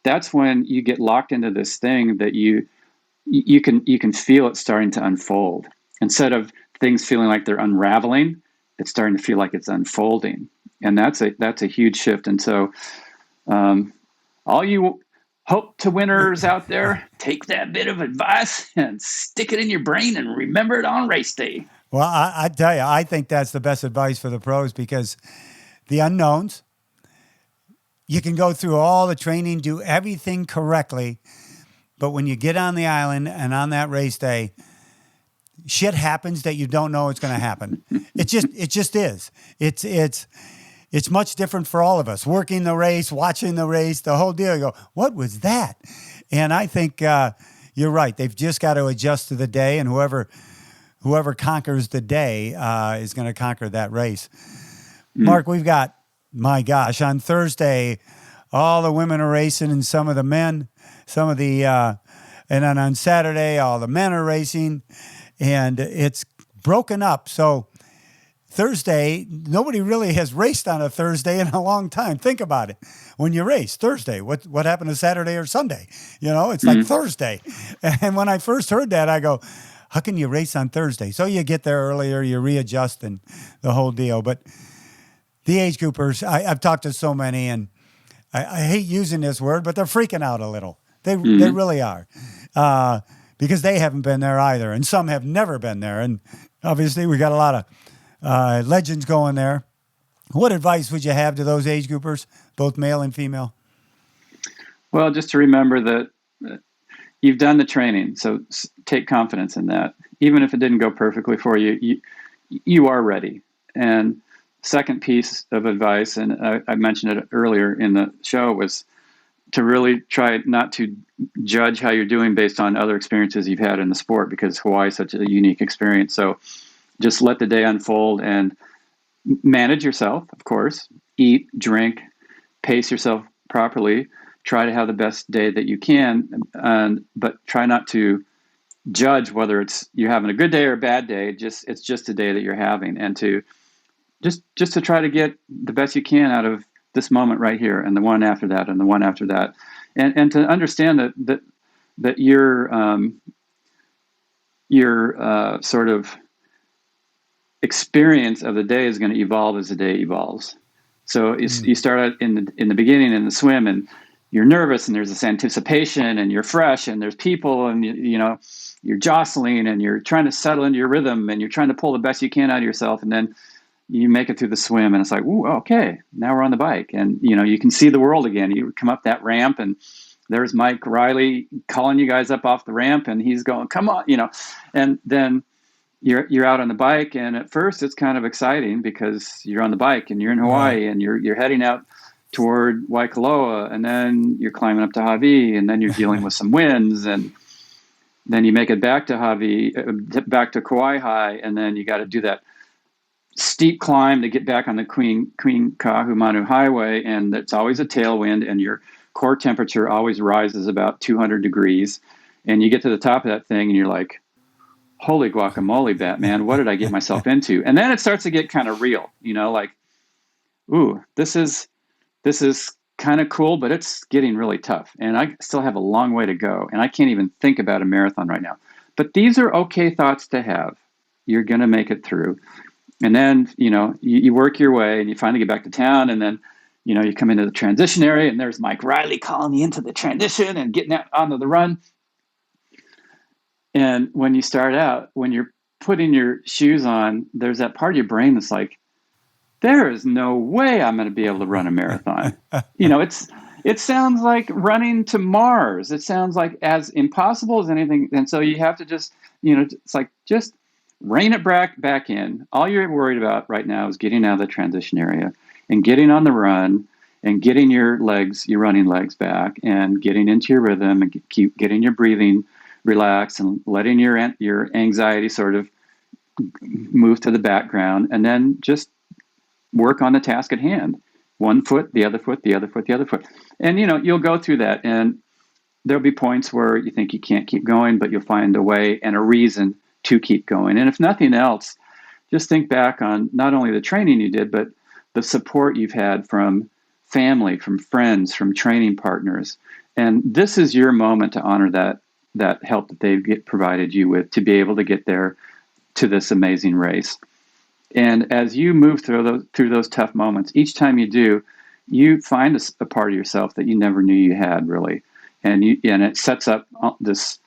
that's when you get locked into this thing that you can feel it starting to unfold. Instead of things feeling like they're unraveling, it's starting to feel like it's unfolding. And that's a huge shift. And so all you hope to winners out there, take that bit of advice and stick it in your brain and remember it on race day. Well, I tell you, I think that's the best advice for the pros, because the unknowns, you can go through all the training, do everything correctly, but when you get on the island and on that race day, shit happens that you don't know it's going to happen. It just is. It's much different for all of us. Working the race, watching the race, the whole deal. You go, what was that? And I think you're right. They've just got to adjust to the day, and whoever conquers the day is going to conquer that race. Mark, we've got, my gosh, on Thursday, all the women are racing and some of the men, and then on Saturday, all the men are racing, and it's broken up. So Thursday, nobody really has raced on a Thursday in a long time. Think about it. When you race Thursday, what happened to Saturday or Sunday? It's like Thursday. And when I first heard that, I go, how can you race on Thursday? So you get there earlier, you readjust, and the whole deal. But the age groupers, I've talked to so many, and I hate using this word, but they're freaking out a little. They really are, because they haven't been there either, and some have never been there. And obviously, we got a lot of legends going there. What advice would you have to those age groupers, both male and female? Well, just to remember that, you've done the training, so take confidence in that. Even if it didn't go perfectly for you, you are ready. And second piece of advice, and I mentioned it earlier in the show, was to really try not to judge how you're doing based on other experiences you've had in the sport, because Hawaii is such a unique experience. So just let the day unfold and manage yourself, of course, eat, drink, pace yourself properly, try to have the best day that you can, but try not to judge whether it's you're having a good day or a bad day. It's just a day that you're having, and to just to try to get the best you can out of this moment right here, and the one after that, and the one after that, and to understand that your sort of experience of the day is going to evolve as the day evolves. So you start out in the beginning in the swim, and you're nervous, and there's this anticipation, and you're fresh, and there's people, and you're jostling, and you're trying to settle into your rhythm, and you're trying to pull the best you can out of yourself, and then you make it through the swim, and it's like, ooh, okay, now we're on the bike, and you can see the world again. You come up that ramp, and there's Mike Reilly calling you guys up off the ramp, and he's going, come on, and then you're out on the bike, and at first it's kind of exciting because you're on the bike and you're in Hawaii, right, and you're heading out toward Waikoloa, and then you're climbing up to Hawaii, and then you're dealing with some winds, and then you make it back to Hawaii, back to Kauai High, and then you got to do that steep climb to get back on the Queen Kahumanu Highway, and it's always a tailwind, and your core temperature always rises about 200 degrees, and you get to the top of that thing, and you're like, holy guacamole, Batman, what did I get myself into? And then it starts to get kind of real, like, ooh, this is kind of cool, but it's getting really tough, and I still have a long way to go, and I can't even think about a marathon right now. But these are okay thoughts to have. You're going to make it through. And then, you work your way, and you finally get back to town, and then, you come into the transition area, and there's Mike Reilly calling you into the transition and getting out onto the run. And when you start out, when you're putting your shoes on, there's that part of your brain that's like, there is no way I'm going to be able to run a marathon. It sounds like running to Mars. It sounds like as impossible as anything. And so you have to just, it's like, just rein it back in. All you're worried about right now is getting out of the transition area and getting on the run and getting your running legs back, and getting into your rhythm, and keep getting your breathing relaxed, and letting your anxiety sort of move to the background, and then just work on the task at hand. One foot, the other foot, the other foot, the other foot. And, you'll go through that, and there'll be points where you think you can't keep going, but you'll find a way and a reason to keep going. And if nothing else, just think back on not only the training you did, but the support you've had from family, from friends, from training partners. And this is your moment to honor that help that they've provided you with to be able to get there to this amazing race. And as you move through those tough moments, each time you do, you find a part of yourself that you never knew you had, really. And it sets up this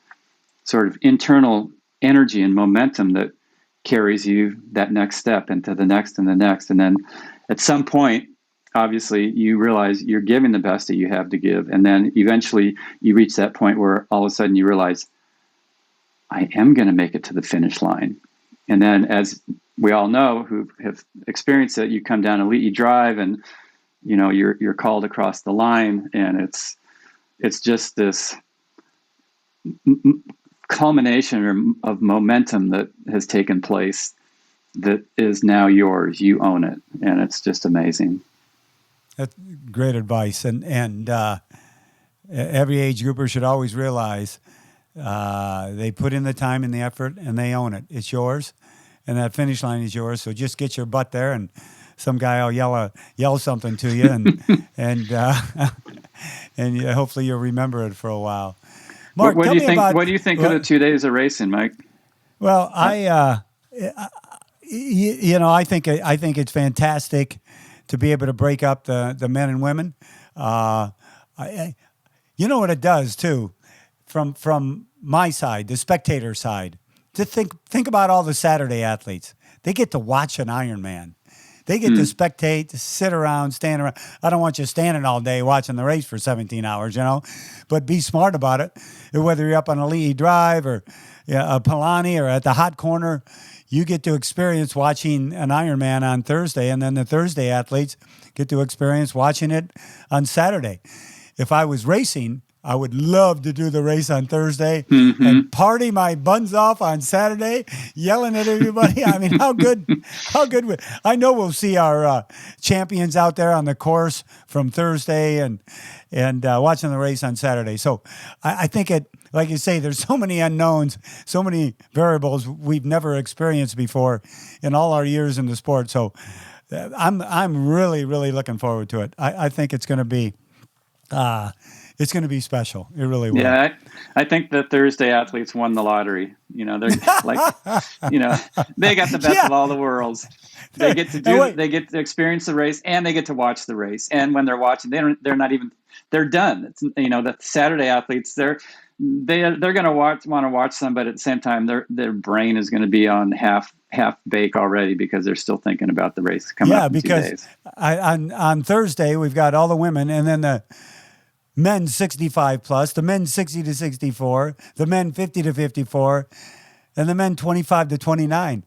sort of internal energy and momentum that carries you that next step into the next and the next. And then at some point, obviously, you realize you're giving the best that you have to give. And then eventually you reach that point where all of a sudden you realize, I am going to make it to the finish line. And then, as we all know who have experienced it, you come down Elite Drive, and you're called across the line, and it's just this culmination of momentum that has taken place that is now yours. You own it, and it's just amazing. That's great advice, and every age grouper should always realize they put in the time and the effort, and they own it. It's yours, and that finish line is yours. So just get your butt there, and some guy will yell something to you, and hopefully you'll remember it for a while. Mark, what do you think? What do you think of the 2 days of racing, Mike? Well, I think it's fantastic to be able to break up the men and women. You know what it does too, from my side, the spectator side. To think about all the Saturday athletes. They get to watch an Ironman. They get to spectate, to sit around, stand around. I don't want you standing all day watching the race for 17 hours, but be smart about it. Whether you're up on a Lee Drive or a Palani or at the hot corner, you get to experience watching an Ironman on Thursday, and then the Thursday athletes get to experience watching it on Saturday. If I was racing, I would love to do the race on Thursday and party my buns off on Saturday, yelling at everybody. I mean, how good I know we'll see our champions out there on the course from Thursday and watching the race on Saturday. So I think like you say, there's so many unknowns, so many variables we've never experienced before in all our years in the sport. So I'm really, really looking forward to it. I think it's going to be special. It really will. Yeah, I think the Thursday athletes won the lottery. They're like, they got the best of all the worlds. They get to they get to experience the race, and they get to watch the race. And when they're watching, they're done. It's, the Saturday athletes, they're going to want to watch some, but at the same time, their brain is going to be on half bake already because they're still thinking about the race coming up in 2 days. On Thursday we've got all the women, and then the men 65 plus, the men 60 to 64, the men 50 to 54, and the men 25 to 29.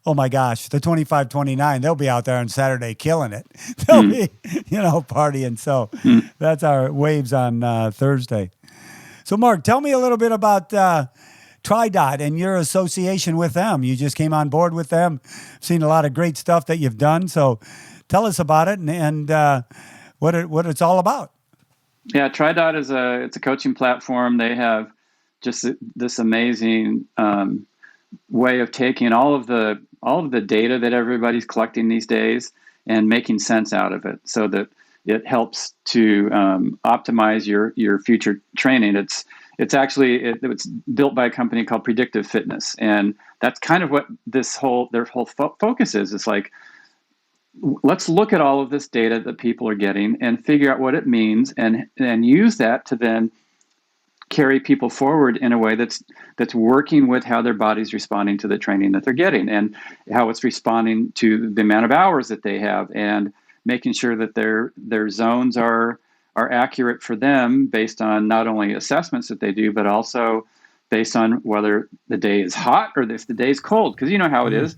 Oh my gosh, the 25-29, they'll be out there on Saturday killing it. They'll be, partying. So that's our waves on Thursday. So Mark, tell me a little bit about TriDot and your association with them. You just came on board with them, seen a lot of great stuff that you've done. So tell us about it and what it's all about. Yeah, TriDot is it's a coaching platform. They have just this amazing way of taking all of the data that everybody's collecting these days and making sense out of it, so that it helps to optimize your future training. It's built by a company called Predictive Fitness, and that's kind of what their whole focus is. It's like, let's look at all of this data that people are getting and figure out what it means, and use that to then carry people forward in a way that's working with how their body's responding to the training that they're getting, and how it's responding to the amount of hours that they have, and making sure that their zones are accurate for them based on not only assessments that they do, but also based on whether the day is hot or if the day is cold. Because you know how it is.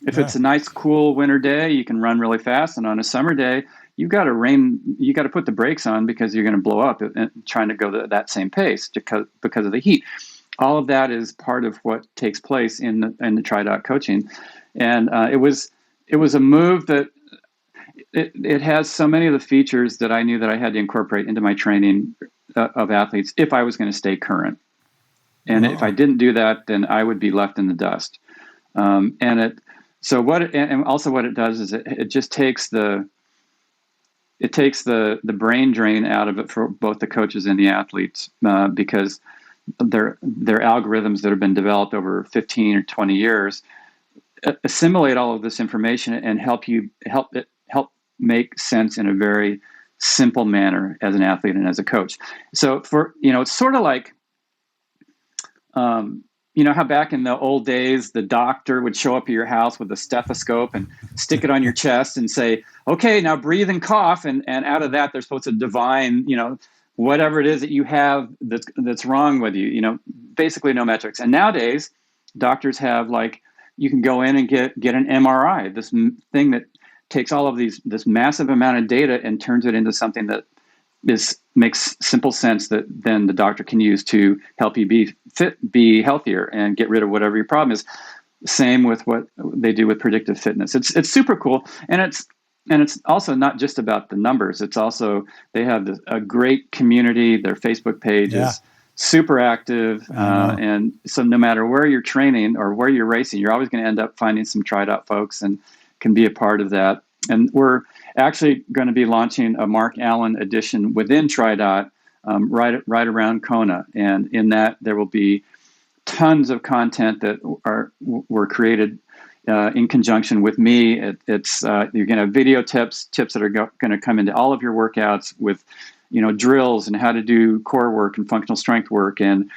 If it's a nice, cool winter day, you can run really fast. And on a summer day, you got to put the brakes on because you're going to blow up and trying to go that same pace because of the heat. All of that is part of what takes place in the TriDot coaching. And it was a move that it has so many of the features that I knew that I had to incorporate into my training of athletes if I was going to stay current. And if I didn't do that, then I would be left in the dust. And also what it does is it just takes the brain drain out of it for both the coaches and the athletes, because their algorithms that have been developed over 15 or 20 years assimilate all of this information and help make sense in a very simple manner as an athlete and as a coach. So it's sort of like, how back in the old days, the doctor would show up at your house with a stethoscope and stick it on your chest and say, okay, now breathe and cough. And out of that, they're supposed to divine, whatever it is that you have that's wrong with you, basically no metrics. And nowadays doctors have, like, you can go in and get an MRI, this thing that takes all of this massive amount of data and turns it into something that makes simple sense that then the doctor can use to help you be fit, be healthier, and get rid of whatever your problem is. Same with what they do with Predictive Fitness. It's super cool, and it's also not just about the numbers. It's also, they have a great community. Their Facebook page is super active, and so no matter where you're training or where you're racing, you're always going to end up finding some TriDot folks and can be a part of that. And we're actually going to be launching a Mark Allen edition within TriDot right around Kona, and in that there will be tons of content that were created in conjunction with me. You're going to have video tips that are going to come into all of your workouts with, drills and how to do core work and functional strength work, and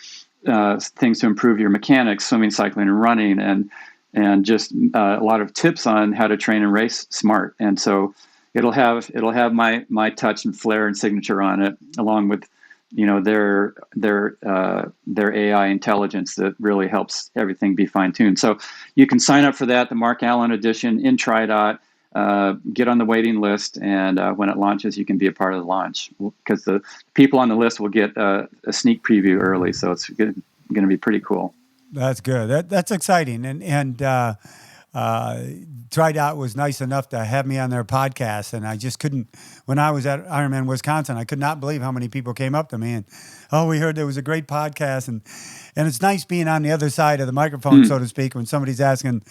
things to improve your mechanics, swimming, cycling, and running, and and just a lot of tips on how to train and race smart. And so it'll have my touch and flair and signature on it, along with their AI intelligence that really helps everything be fine tuned. So you can sign up for that, the Mark Allen edition in TriDot. Get on the waiting list, and when it launches, you can be a part of the launch, because the people on the list will get a sneak preview early. So it's going to be pretty cool. That's good. That's exciting. And TriDot was nice enough to have me on their podcast, and I just couldn't. When I was at Ironman Wisconsin, I could not believe how many people came up to me and, "Oh, we heard there was a great podcast," and it's nice being on the other side of the microphone, so to speak, when somebody's asking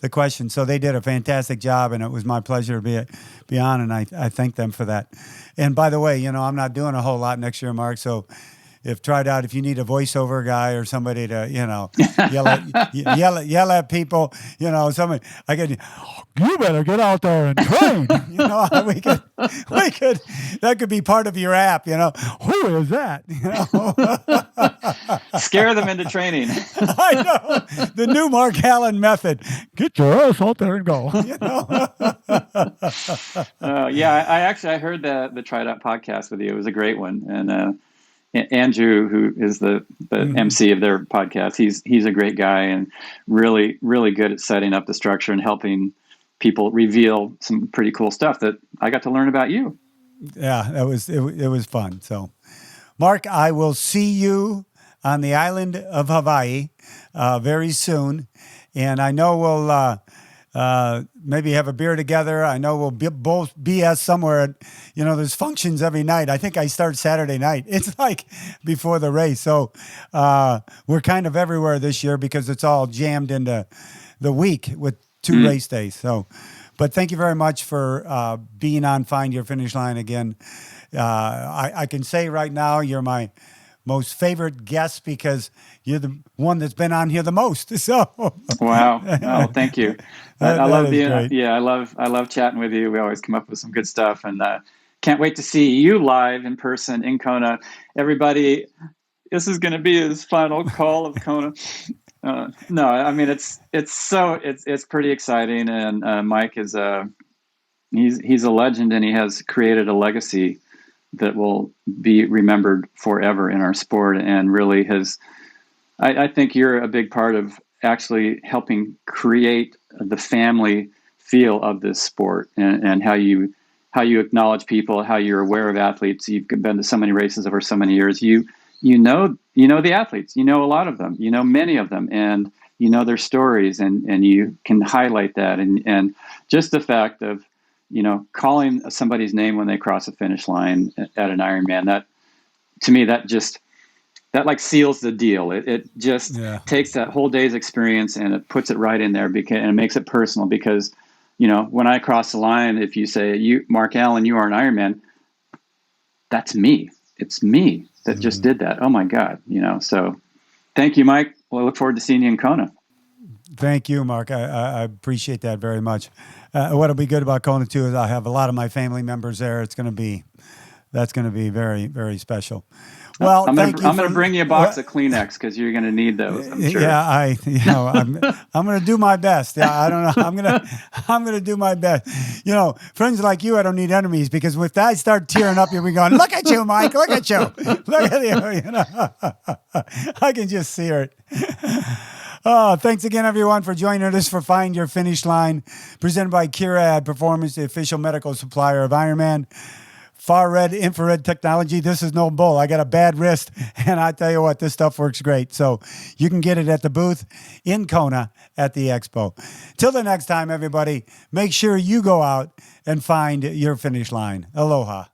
the question. So they did a fantastic job, and it was my pleasure to be on, and I thank them for that. And by the way, I'm not doing a whole lot next year, Mark, so if you need a voiceover guy or somebody to, yell at people, somebody, you better get out there and train. we could, that could be part of your app, who is that? Scare them into training. I know. The new Mark Allen method. Get your ass out there and go. I heard the TriDot podcast with you. It was a great one. And, Andrew, who is the MC of their podcast, he's a great guy and really, really good at setting up the structure and helping people reveal some pretty cool stuff that I got to learn about you. Yeah, it was fun. So, Mark, I will see you on the island of Hawaii very soon, and I know we'll maybe have a beer together. I know we'll both BS somewhere. There's functions every night. I think I start Saturday night. It's like before the race. So we're kind of everywhere this year because it's all jammed into the week with 2 race days. So, but thank you very much for being on Find Your Finish Line again. I can say right now you're my most favorite guest because you're the one that's been on here the most. So wow. Oh, thank you. I love being. Yeah, I love chatting with you. We always come up with some good stuff, and can't wait to see you live in person in Kona. Everybody, this is going to be his final call of Kona. No, I mean it's pretty exciting, and Mike is he's a legend, and he has created a legacy that will be remembered forever in our sport, and really has. I think you're a big part of actually helping create the family feel of this sport, and how you acknowledge people, how you're aware of athletes. You've been to so many races over so many years. You know the athletes. You know a lot of them. You know many of them, and you know their stories, and you can highlight that, and just the fact of calling somebody's name when they cross a finish line at an Ironman, that to me, that like seals the deal. It just takes that whole day's experience and it puts it right in there, and it makes it personal, because, when I cross the line, if you say, Mark Allen, you are an Ironman, that's me. It's me that just did that. Oh my God. So thank you, Mike. Well, I look forward to seeing you in Kona. Thank you, Mark. I appreciate that very much. What'll be good about Kona too is I have a lot of my family members there. That's going to be very, very special. Well, I'm going to bring you a box of Kleenex because you're going to need those, I'm sure. Yeah, I'm going to do my best. Yeah, I don't know. I'm going to do my best. Friends like you, I don't need enemies, because if I start tearing up, you'll be going, "Look at you, Mike. Look at you. Look at you." I can just see it. Oh, thanks again, everyone, for joining us for Find Your Finish Line, presented by Curad Performance, the official medical supplier of Ironman. Far red infrared technology. This is no bull. I got a bad wrist, and I tell you what, this stuff works great. So you can get it at the booth in Kona at the expo. Till the next time, everybody, make sure you go out and find your finish line. Aloha.